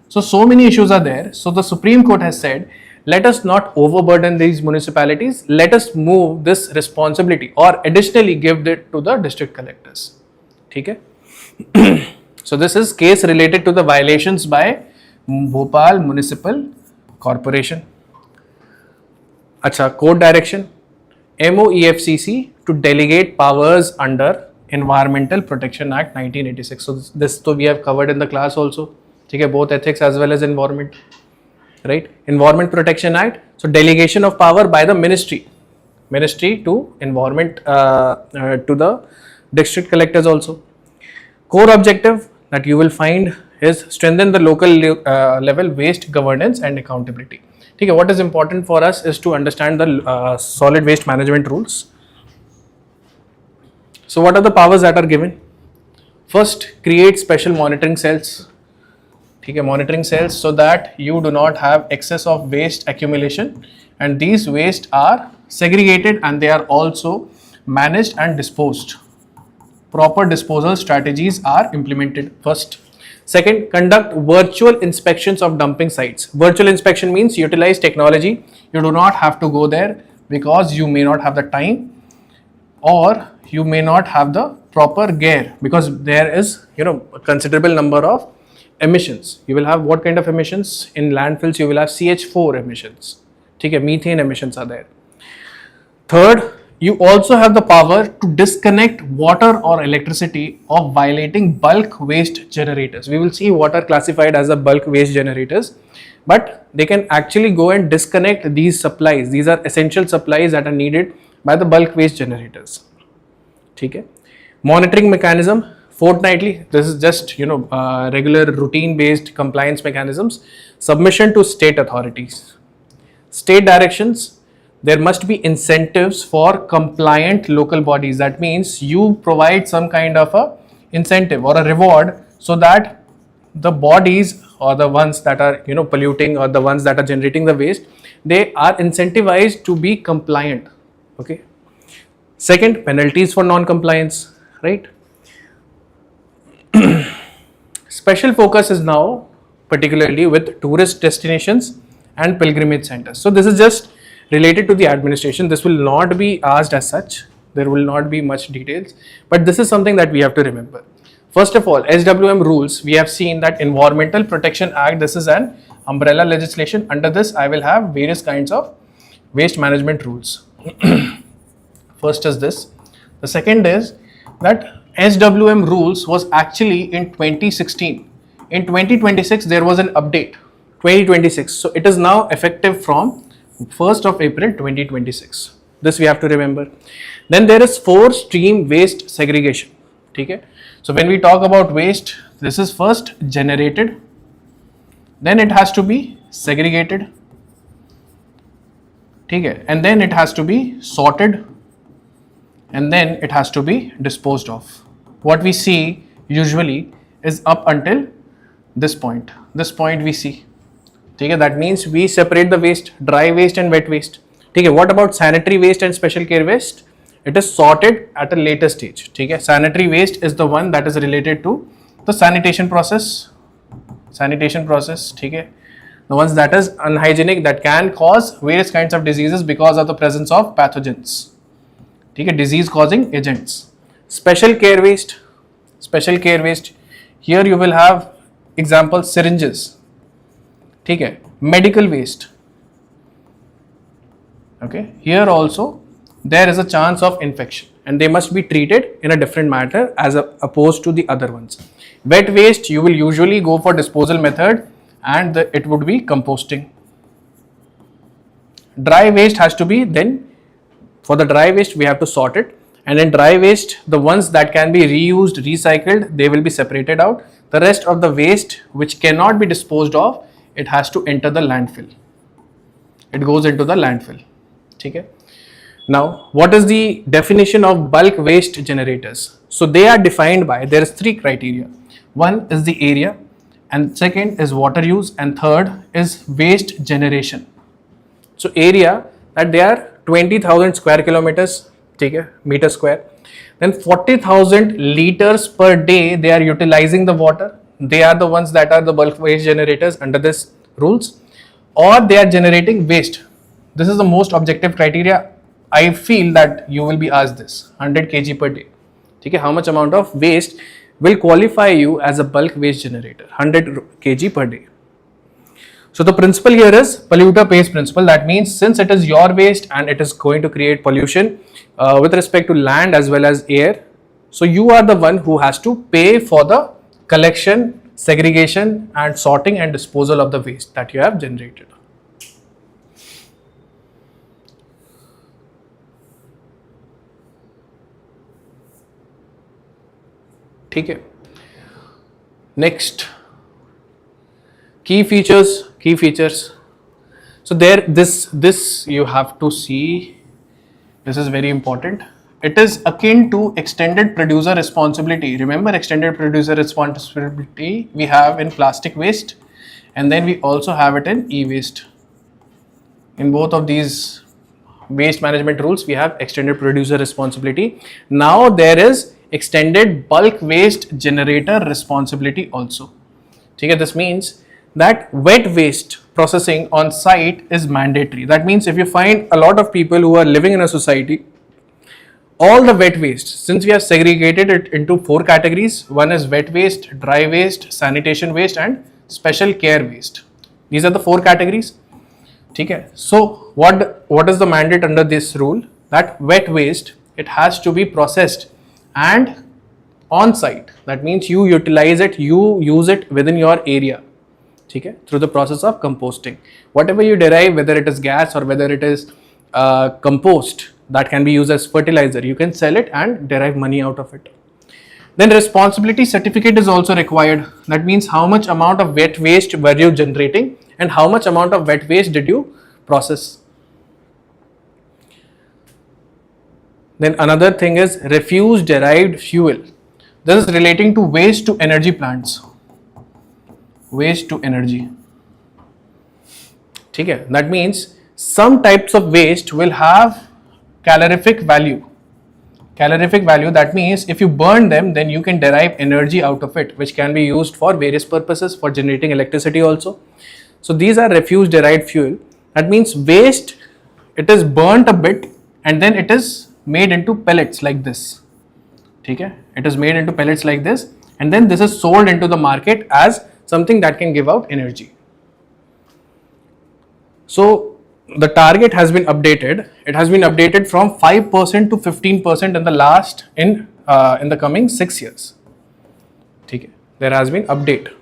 So many issues are there. So the Supreme Court has said, let us not overburden these municipalities. Let us move this responsibility or additionally give it to the district collectors. Okay. So this is case related to the violations by Bhopal Municipal Corporation. Acha, court direction. MOEFCC to delegate powers under Environmental Protection Act 1986. So this we have covered in the class also. Okay, both ethics as well as environment. Right? Environment Protection Act. So delegation of power by the ministry to environment to the district collectors also. Core objective that you will find is strengthen the local level waste governance and accountability. Okay, what is important for us is to understand the solid waste management rules. So what are the powers that are given? First, create special monitoring cells. Okay, monitoring cells so that you do not have excess of waste accumulation, and these waste are segregated and they are also managed and disposed. Proper disposal strategies are implemented first. Second, conduct virtual inspections of dumping sites. Virtual inspection means utilize technology. You do not have to go there because you may not have the time, or you may not have the proper gear, because there is a considerable number of emissions. You will have what kind of emissions? In landfills you will have CH4 emissions. Okay, methane emissions are there. Third, you also have the power to disconnect water or electricity of violating bulk waste generators. We will see what are classified as the bulk waste generators, but they can actually go and disconnect these supplies. These are essential supplies that are needed by the bulk waste generators. Okay. Monitoring mechanism. Fortnightly, this is just regular routine based compliance mechanisms. Submission to state authorities. State directions, there must be incentives for compliant local bodies. That means you provide some kind of a incentive or a reward so that the bodies or the ones that are polluting or the ones that are generating the waste, they are incentivized to be compliant. Okay. Second, penalties for non-compliance, right? Special focus is now particularly with tourist destinations and pilgrimage centers. So this is just related to the administration. This will not be asked as such. There will not be much details, but this is something that we have to remember. First of all, SWM rules, we have seen that Environmental Protection Act, this is an umbrella legislation. Under this, I will have various kinds of waste management rules. First is this. The second is that SWM rules was actually in 2016. In 2026, there was an update, 2026. So it is now effective from 1st of April 2026. This we have to remember. Then there is 4-stream waste segregation. Okay? So when we talk about waste, this is first generated, then it has to be segregated, okay? And then it has to be sorted, and then it has to be disposed of. What we see usually is up until this point. This point we see. Okay, that means we separate the waste, dry waste and wet waste. Okay, what about sanitary waste and special care waste? It is sorted at a later stage. Okay, sanitary waste is the one that is related to the sanitation process. Okay, the ones that is unhygienic, that can cause various kinds of diseases because of the presence of pathogens. Okay, disease causing agents. Special care waste. Here you will have example syringes. Okay, medical waste. Okay, here also there is a chance of infection and they must be treated in a different manner as opposed to the other ones. Wet waste, you will usually go for disposal method and it would be composting. Dry waste has to be, then for the dry waste we have to sort it, and in dry waste the ones that can be reused, recycled, they will be separated out. The rest of the waste which cannot be disposed of, it has to enter the landfill. It goes into the landfill. Okay. Now, what is the definition of bulk waste generators? So they are defined by, there is three criteria. One is the area, and second is water use, and third is waste generation. So area, that they are 20,000 square kilometers, take a meter square. Then 40,000 liters per day they are utilizing the water. They are the ones that are the bulk waste generators under this rules, or they are generating waste. This is the most objective criteria. I feel that you will be asked this 100 kg per day. Okay, how much amount of waste will qualify you as a bulk waste generator? 100 kg per day. So the principle here is polluter pays principle. That means since it is your waste and it is going to create pollution with respect to land as well as air, so you are the one who has to pay for the collection, segregation and sorting and disposal of the waste that you have generated. ठीक है. Next, key features. So there, this you have to see. This is very important. It is akin to extended producer responsibility. Remember extended producer responsibility we have in plastic waste, and then we also have it in e-waste. In both of these waste management rules, we have extended producer responsibility. Now there is extended bulk waste generator responsibility also. Okay, this means that wet waste processing on site is mandatory. That means if you find a lot of people who are living in a society, all the wet waste, since we have segregated it into 4 categories, one is wet waste, dry waste, sanitation waste and special care waste. These are the 4 categories. Okay. So what is the mandate under this rule? That wet waste, it has to be processed and on site. That means you utilize it, you use it within your area, okay, through the process of composting. Whatever you derive, whether it is gas or whether it is compost that can be used as fertilizer, you can sell it and derive money out of it. Then responsibility certificate is also required. That means how much amount of wet waste were you generating and how much amount of wet waste did you process. Then another thing is refuse derived fuel. This is relating to waste to energy plants. Waste to energy. Okay. That means some types of waste will have calorific value. Calorific value, that means if you burn them, then you can derive energy out of it, which can be used for various purposes, for generating electricity also. So these are refuse derived fuel. That means waste, it is burnt a bit and then it is made into pellets like this. Okay? It is made into pellets like this and then this is sold into the market as something that can give out energy. So the target has been updated. It has been updated from 5% to 15% in the coming 6 years. Okay. There has been update.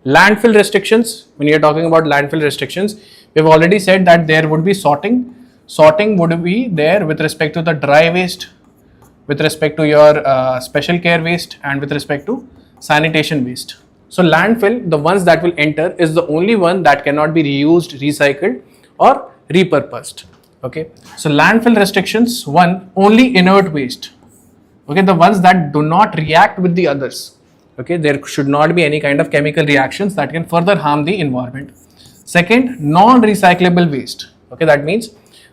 Landfill restrictions. When you are talking about landfill restrictions, we have already said that there would be sorting. Sorting would be there with respect to the dry waste, with respect to your special care waste and with respect to sanitation waste. So landfill, the ones that will enter is the only one that cannot be reused, recycled or repurposed. Okay. So landfill restrictions, one, only inert waste. Okay, the ones that do not react with the others. Okay, there should not be any kind of chemical reactions that can further harm the environment. Second, non-recyclable waste. Okay, that means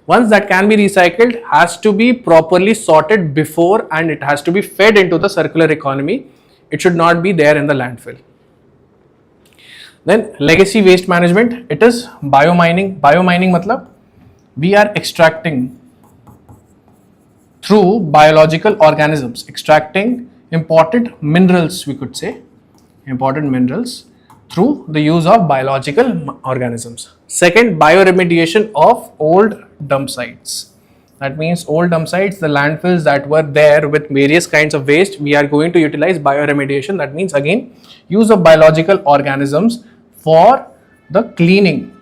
ones that can be recycled has to be properly sorted before and it has to be fed into the circular economy. It should not be there in the landfill. Then legacy waste management, it is biomining. Biomining matlab we are extracting through biological organisms, extracting important minerals, we could say, important minerals through the use of biological organisms. Second, bioremediation of old dump sites. That means old dump sites, the landfills that were there with various kinds of waste, we are going to utilize bioremediation. That means again, use of biological organisms for the cleaning.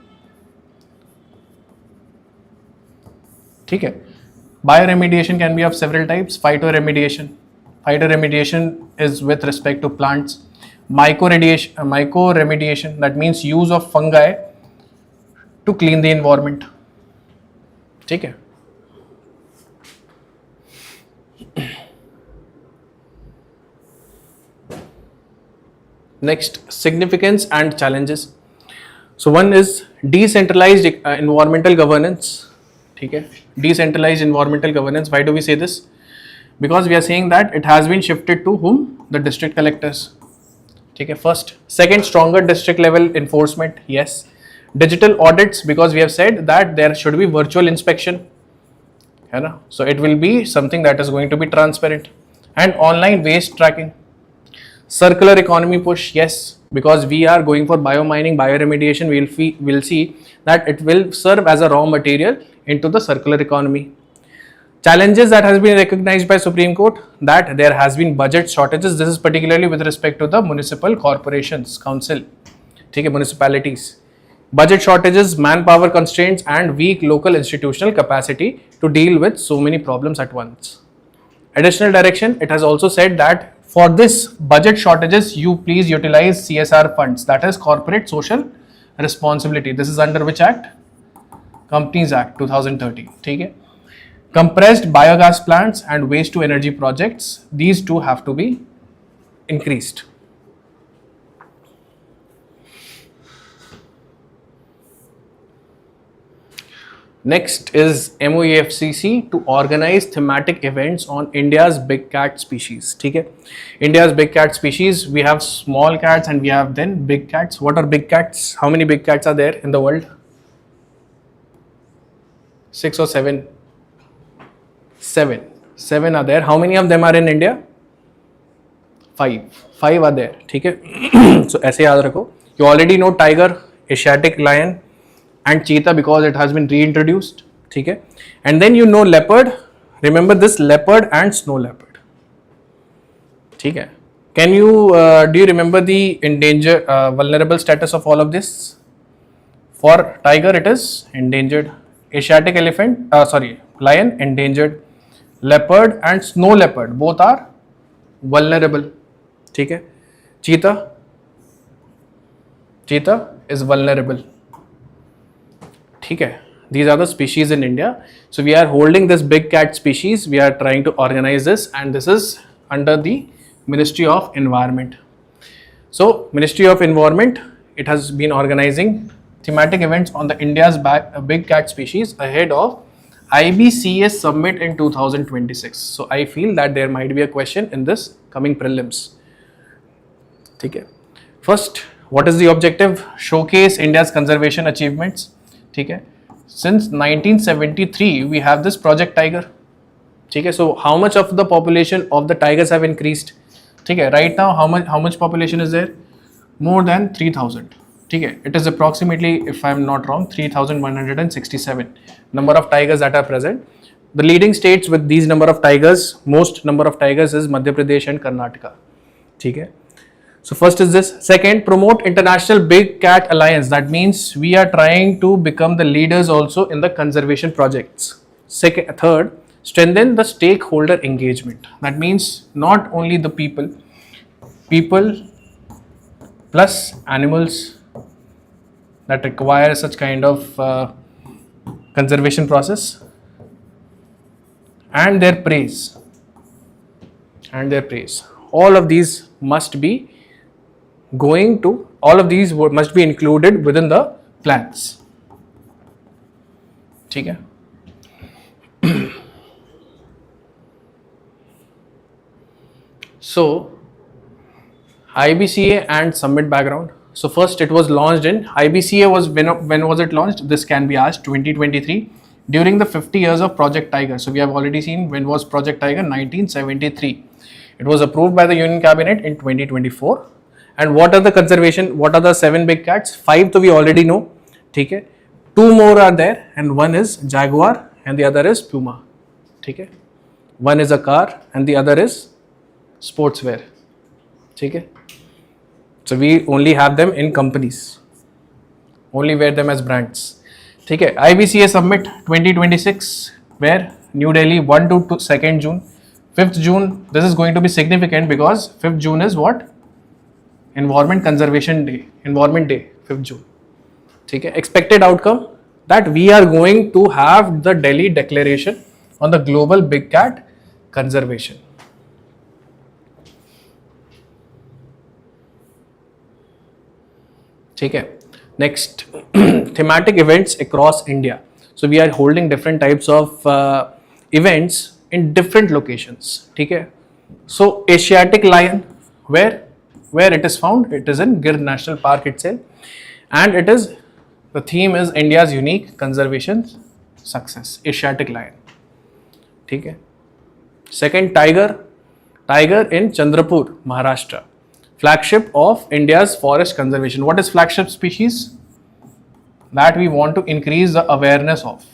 Okay. Bioremediation can be of several types. Phytoremediation. Phytoremediation is with respect to plants. Mycoremediation, that means use of fungi to clean the environment. Okay. Next, significance and challenges. So one is decentralized environmental governance. ठीक है, decentralized environmental governance. Why do we say this? Because we are saying that it has been shifted to whom? The district collectors. ठीक है, first. Second, stronger district level enforcement. Yes. Digital audits, because we have said that there should be virtual inspection. है ना? So it will be something that is going to be transparent. And online waste tracking. Circular economy push, yes, because we are going for biomining, bioremediation. We'll see that it will serve as a raw material into the circular economy. Challenges that has been recognized by Supreme Court, that there has been budget shortages. This is particularly with respect to the municipal corporations, council, ठीक है, municipalities. Budget shortages, manpower constraints, and weak local institutional capacity to deal with so many problems at once. Additional direction, it has also said that for this budget shortages, you please utilize CSR funds, that is Corporate Social Responsibility. This is under which act? Companies Act 2013. ठीक है. Compressed biogas plants and waste to energy projects, these two have to be increased. Next is MOEFCC to organize thematic events on India's big cat species. ठीक है, India's big cat species. We have small cats and we have then big cats. What are big cats? How many big cats are there in the world? 6 or 7? 7. 7 are there. How many of them are in India? 5. 5 are there. ठीक है. So ऐसे याद रखो. You already know tiger, Asiatic lion, and cheetah because it has been reintroduced. ठीक है. And then you know leopard. Remember this, leopard and snow leopard. ठीक है. Can you do you remember the endangered vulnerable status of all of this? For tiger it is endangered. Asiatic elephant, lion endangered. Leopard and snow leopard both are vulnerable. ठीक है. Cheetah is vulnerable. ठीक है. These are the species in India. So we are holding this big cat species. We are trying to organize this, and this is under the Ministry of Environment. So Ministry of Environment, it has been organizing thematic events on the India's big cat species ahead of IBCS Summit in 2026. So I feel that there might be a question in this coming prelims. ठीक है. First, what is the objective? Showcase India's conservation achievements. ठीक है. Since 1973 we have this Project Tiger. ठीक है. So how much of the population of the tigers have increased? ठीक है. Right now how much population is there? More than 3000. ठीक है. It is approximately, if I am not wrong, 3167 number of tigers that are present. The leading states with these number of tigers, most number of tigers is Madhya Pradesh and Karnataka. ठीक है. So first is this. Second, promote International Big Cat Alliance. That means we are trying to become the leaders also in the conservation projects. Third, strengthen the stakeholder engagement. That means not only the people plus animals that require such kind of conservation process, and their praise. All of these must be must be included within the plans. ठीक है. So IBCA and summit background. So first it was launched in IBCA was when was it launched? This can be asked. 2023 during the 50 years of Project Tiger. So we have already seen when was Project Tiger? 1973. It was approved by the Union Cabinet in 2024. And what are the 7 big cats? 5 to we already know. ठीक है. 2 more are there, and one is jaguar and the other is puma. ठीक है. One is a car and the other is sportswear. ठीक है. So we only have them in companies, only wear them as brands. ठीक है. IBCA Summit 2026 where New Delhi 1 to 2nd June. 5th June, this is going to be significant because 5th June is what? Environment Conservation Day, Environment Day, 5th June. ठीक है. Expected outcome that we are going to have the Delhi Declaration on the global big cat conservation. ठीक है. Next, thematic events across India. So we are holding different types of events in different locations. ठीक है. So Asiatic lion, where it is found? It is in Gir National Park itself, and the theme is India's unique conservation success. Asiatic lion. ठीक है. Second, tiger in Chandrapur, Maharashtra. Flagship of India's forest conservation. What is flagship species? That we want to increase the awareness of,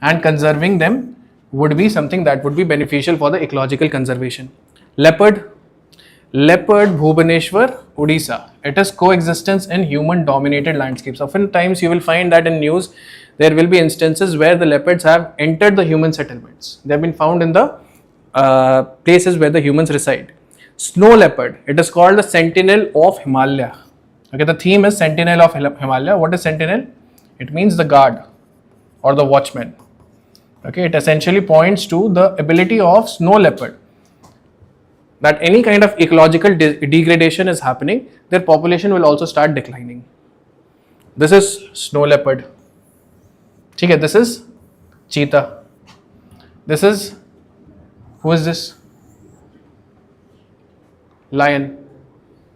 and conserving them would be something that would be beneficial for the ecological conservation. Leopard, Bhubaneswar, Odisha. It is coexistence in human dominated landscapes. Oftentimes you will find that in news there will be instances where the leopards have entered the human settlements. They have been found in the places where the humans reside. Snow leopard, it is called the sentinel of Himalaya. Okay, the theme is sentinel of Himalaya. What is sentinel? It means the guard or the watchman. Okay, it essentially points to the ability of snow leopard that any kind of ecological degradation is happening, their population will also start declining. This is snow leopard. Okay, this is cheetah. This is, who is this? Lion.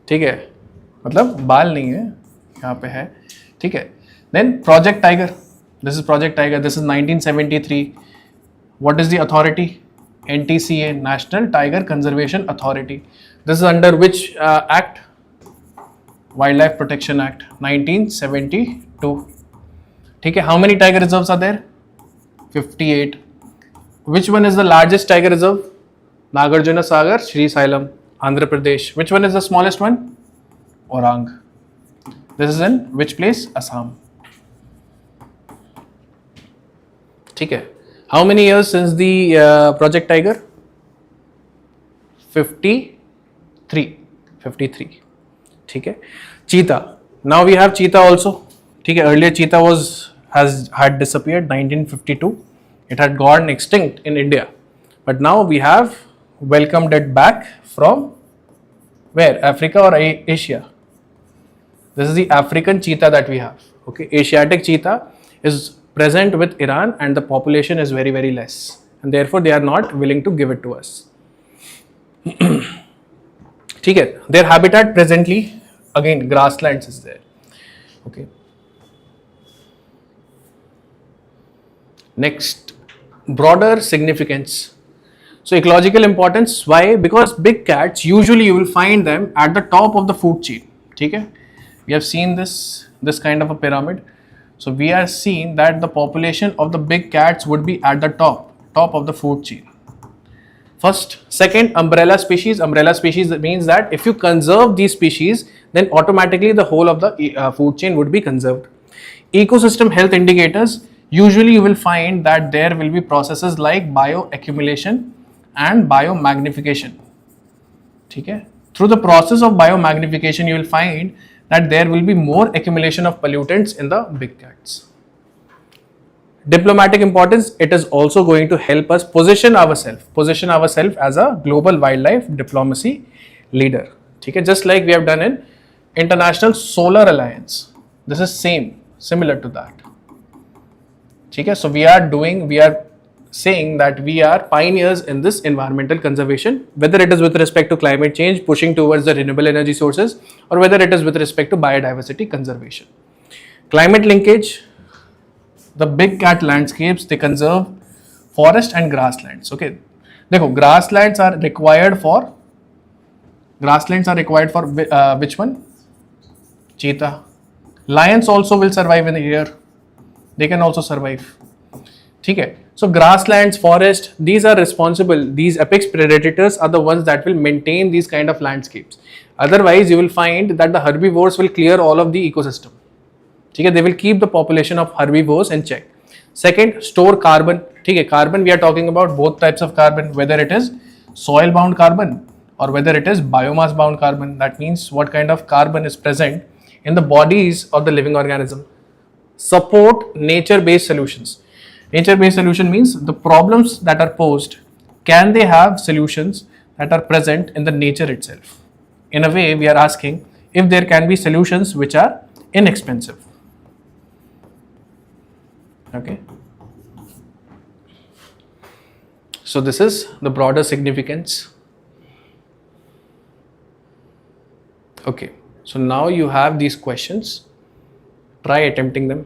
ठीक है, मतलब बाल नहीं है, यहाँ पे है. ठीक है. Then project tiger. This is project tiger. This is 1973. What is the authority? NTCA, national tiger conservation authority. This is under which act? Wild life protection act 1972. ठीक है. How many tiger reserves are there? 58. Which one is the largest tiger reserve? Nagarjuna Sagar, Srisailam, Andhra Pradesh. Which one is the smallest one? Orang. This is in which place? Assam. ठीक है. How many years since the Project Tiger? 53. 53. ठीक है. Cheetah. Now we have cheetah also. ठीक है. Earlier cheetah had disappeared 1952. It had gone extinct in India. But now we have welcomed it back from where? Africa or Asia? This is the African cheetah that we have. Okay, Asiatic cheetah is present with Iran and the population is very, very less, and therefore they are not willing to give it to us. ठीक है. Their habitat presently, again, grasslands is there. Okay. Next, broader significance. So ecological importance, why? Because big cats, usually you will find them at the top of the food chain. Okay? We have seen this kind of a pyramid. So we are seeing that the population of the big cats would be at the top of the food chain. First. Second, umbrella species. Umbrella species means that if you conserve these species, then automatically the whole of the food chain would be conserved. Ecosystem health indicators, usually you will find that there will be processes like bioaccumulation and biomagnification. ठीक है. Through the process of biomagnification, you will find that there will be more accumulation of pollutants in the big cats. Diplomatic importance, it is also going to help us position ourselves as a global wildlife diplomacy leader. ठीक है. Just like we have done in International Solar Alliance. This is similar to that. ठीक है. So we are saying that we are pioneers in this environmental conservation, whether it is with respect to climate change, pushing towards the renewable energy sources, or whether it is with respect to biodiversity conservation. Climate linkage, the big cat landscapes, they conserve forest and grasslands. Okay, देखो, grasslands are required for which one? Cheetah. Lions also will survive in the air. They can also survive. ठीक है. So grasslands, forest, these are responsible. These apex predators are the ones that will maintain these kind of landscapes. Otherwise, you will find that the herbivores will clear all of the ecosystem. ठीक है. They will keep the population of herbivores in check. Second, store carbon. ठीक है. Carbon, we are talking about both types of carbon, whether it is soil bound carbon or whether it is biomass bound carbon. That means what kind of carbon is present in the bodies of the living organism. Support nature-based solutions. Nature-based solution means the problems that are posed, can they have solutions that are present in the nature itself? In a way, we are asking, if there can be solutions which are inexpensive. Okay. So this is the broader significance. Okay. So now you have these questions. Try attempting them.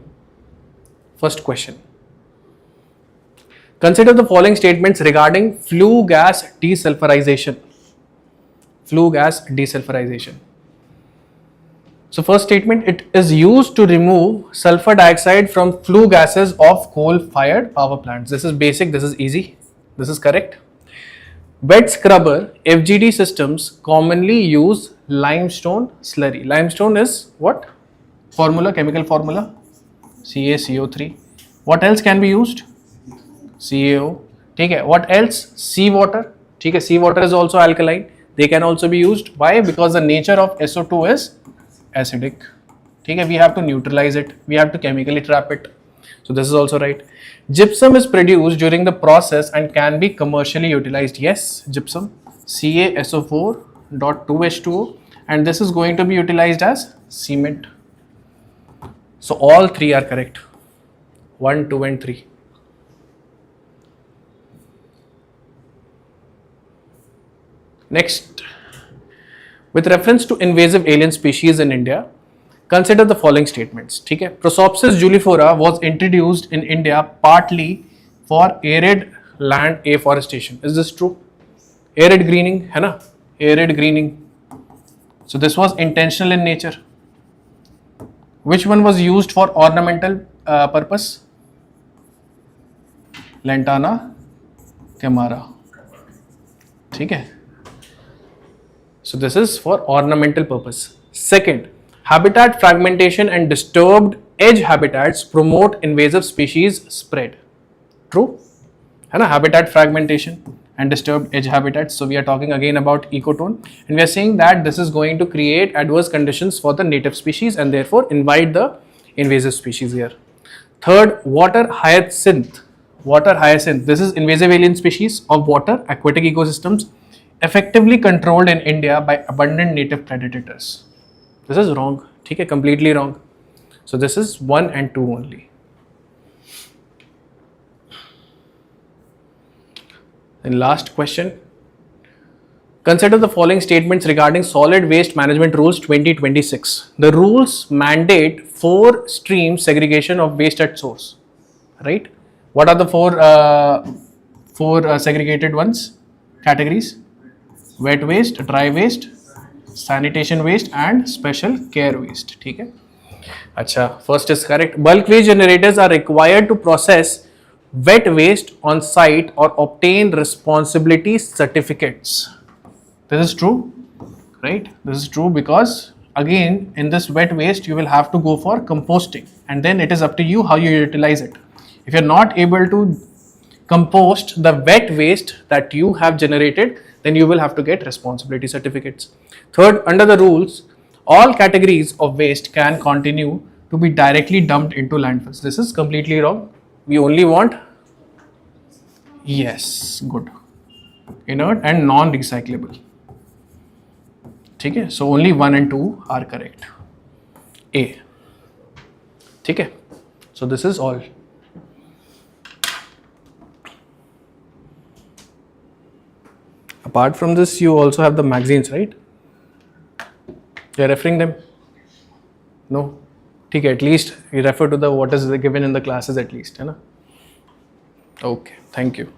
First question. Consider the following statements regarding flue gas desulfurization. Flue gas desulfurization. So first statement, it is used to remove sulfur dioxide from flue gases of coal-fired power plants. This is basic, this is easy, this is correct. Wet scrubber FGD systems commonly use limestone slurry. Limestone is what? Formula, chemical formula? CaCO3. What else can be used? CaO. Okay. What else? Seawater. Okay. Seawater is also alkaline. They can also be used. Why? Because the nature of SO2 is acidic. Okay. We have to neutralize it. We have to chemically trap it. So this is also right. Gypsum is produced during the process and can be commercially utilized. Yes, gypsum. CaSO4.2H2O, and this is going to be utilized as cement. So all three are correct. 1, 2 and 3. Next, with reference to invasive alien species in India, consider the following statements. Okay? Prosopis julifera was introduced in India partly for arid land afforestation. Is this true? Arid greening, है ना? Arid greening. So this was intentional in nature. Which one was used for ornamental purpose? Lantana camara. Okay? So this is for ornamental purpose. Second, habitat fragmentation and disturbed edge habitats promote invasive species spread. True? है ना? Habitat fragmentation and disturbed edge habitats. So we are talking again about ecotone, and we are saying that this is going to create adverse conditions for the native species and therefore invite the invasive species here. Third, water hyacinth. Water hyacinth. This is invasive alien species of water aquatic ecosystems effectively controlled in India by abundant native predators. This is wrong. Okay, completely wrong. So this is 1 and 2 only. And last question. Consider the following statements regarding solid waste management rules 2026. The rules mandate 4 stream segregation of waste at source. Right? What are the four segregated ones? Categories? Wet waste, dry waste, sanitation waste and special care waste. ठीक है? अच्छा, first is correct. Bulk waste generators are required to process wet waste on site or obtain responsibility certificates. This is true, right? This is true because again in this wet waste you will have to go for composting, and then it is up to you how you utilize it. If you're not able to compost the wet waste that you have generated, then you will have to get responsibility certificates. Third, under the rules, all categories of waste can continue to be directly dumped into landfills. This is completely wrong. We only want, yes, good, inert and non-recyclable. Okay, so only 1 and 2 are correct. A. Okay, so this is all. Apart from this, you also have the magazines, right? You are referring them? No? Okay, at least you refer to the what is given in the classes at least, है ना? Okay, thank you.